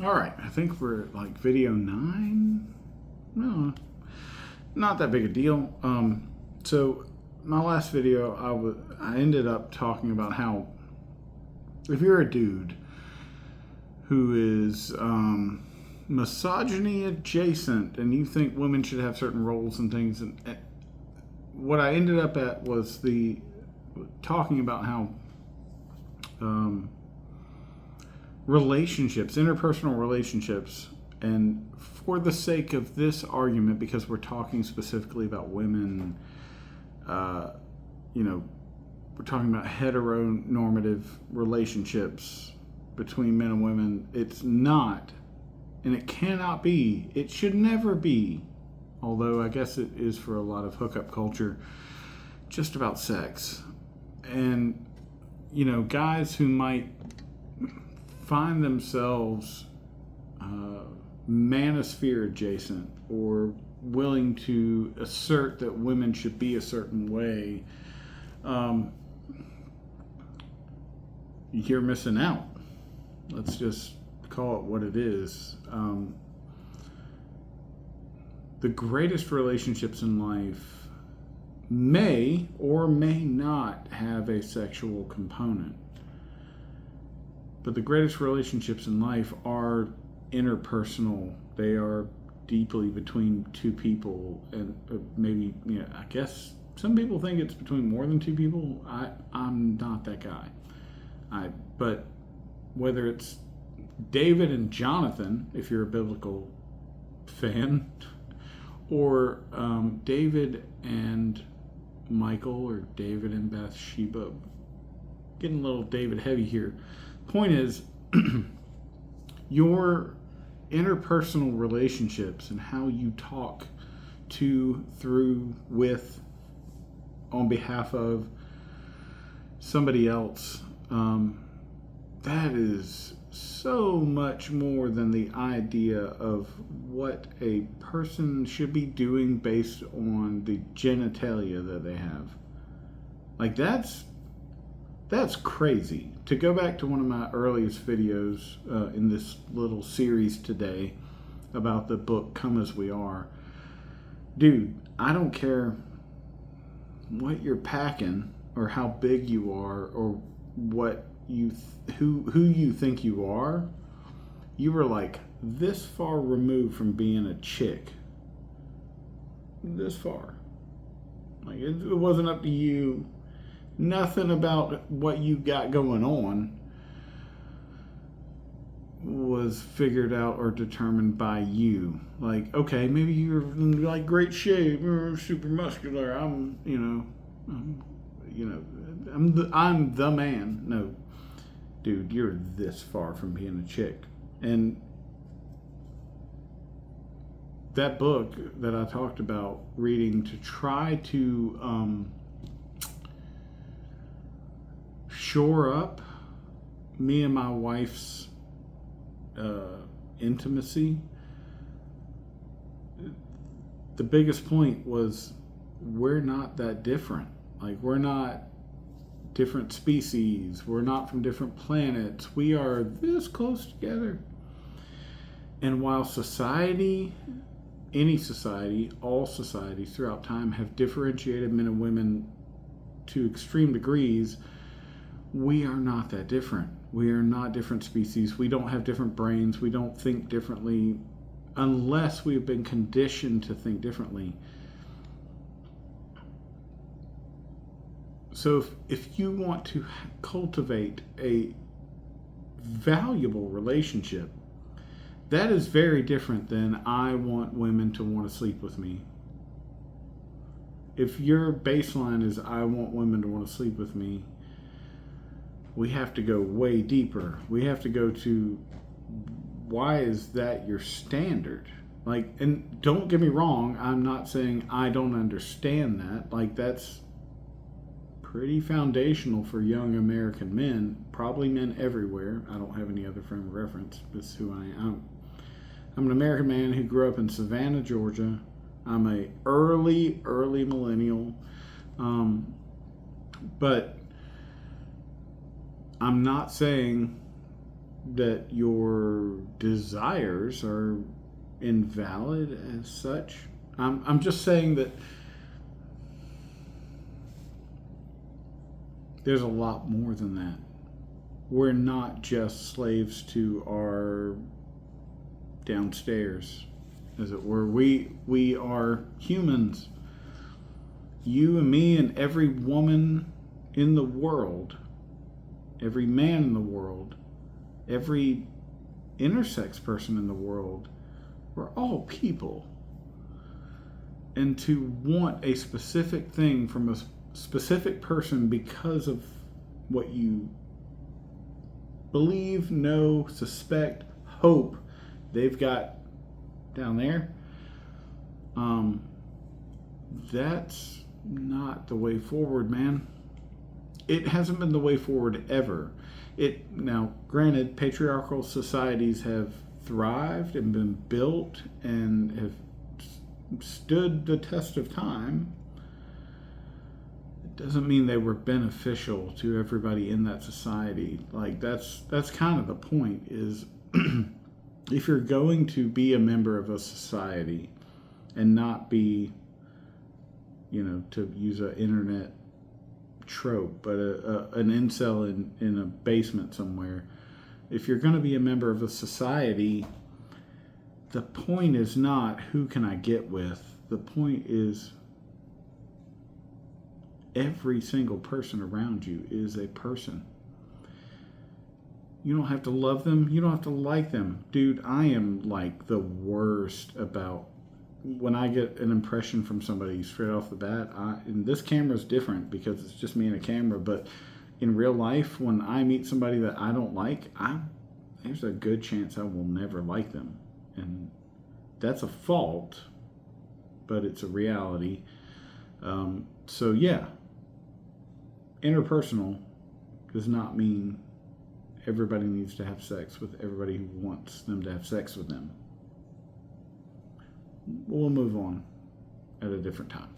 All right, I think we're at like video 9. No, not that big a deal. So my last video, I ended up talking about how if you're a dude who is misogyny adjacent and you think women should have certain roles and things, and what I ended up at was the talking about how relationships, interpersonal relationships, and for the sake of this argument, because we're talking specifically about women, you know, we're talking about heteronormative relationships between men and women. It's not, and it cannot be, it should never be, although I guess it is for a lot of hookup culture, just about sex. And, you know, guys who might find themselves manosphere adjacent or willing to assert that women should be a certain way, you're missing out. Let's just call it what it is. The greatest relationships in life may or may not have a sexual component. But the greatest relationships in life are interpersonal. They are deeply between two people, and maybe, you know, I guess some people think it's between more than two people. I'm not that guy. But whether it's David and Jonathan, if you're a biblical fan, or David and Michael, or David and Bathsheba, getting a little David heavy here. Point is, your interpersonal relationships and how you talk to, through, with, on behalf of somebody else, that is so much more than the idea of what a person should be doing based on the genitalia that they have. Like, that's crazy. To go back to one of my earliest videos in this little series today about the book Come As We Are, dude, I don't care what you're packing or how big you are or what who you think you are. You were like this far removed from being a chick. This far. Like, it wasn't up to you. Nothing about what you got going on was figured out or determined by you. Like, okay, maybe you're in like great shape, you're super muscular. I'm the man. No, dude, you're this far from being a chick. And that book that I talked about reading to try to shore up me and my wife's intimacy, the biggest point was we're not that different. Like, we're not different species. We're not from different planets. We are this close together. And while society, any society, all societies throughout time have differentiated men and women to extreme degrees, we are not that different. We are not different species. We don't have different brains. We don't think differently unless we've been conditioned to think differently. So if you want to cultivate a valuable relationship, that is very different than I want women to want to sleep with me. If your baseline is I want women to want to sleep with me, we have to go way deeper. We have to go to, why is that your standard? Like, and don't get me wrong, I'm not saying I don't understand that. Like, that's pretty foundational for young American men, probably men everywhere. I don't have any other frame of reference. This is who I am. I'm an American man who grew up in Savannah, Georgia. I'm a early millennial. But I'm not saying that your desires are invalid as such. I'm just saying that there's a lot more than that. We're not just slaves to our downstairs, as it were. We are humans. You and me and every woman in the world, every man in the world, every intersex person in the world, we're all people. And to want a specific thing from a specific person because of what you believe, know, suspect, hope they've got down there, that's not the way forward, man. It hasn't been the way forward ever. Now, granted, patriarchal societies have thrived and been built and have stood the test of time. It doesn't mean they were beneficial to everybody in that society. Like, that's kind of the point, is if you're going to be a member of a society and not be, to use an internet trope, but an incel in a basement somewhere, if you're going to be a member of a society, the point is not who can I get with. The point is every single person around you is a person. You don't have to love them. You don't have to like them. Dude, I am like the worst about when I get an impression from somebody straight off the bat. And this camera is different because it's just me and a camera. But in real life, when I meet somebody that I don't like, there's a good chance I will never like them. And that's a fault, but it's a reality. So yeah, interpersonal does not mean everybody needs to have sex with everybody who wants them to have sex with them. We'll move on at a different time.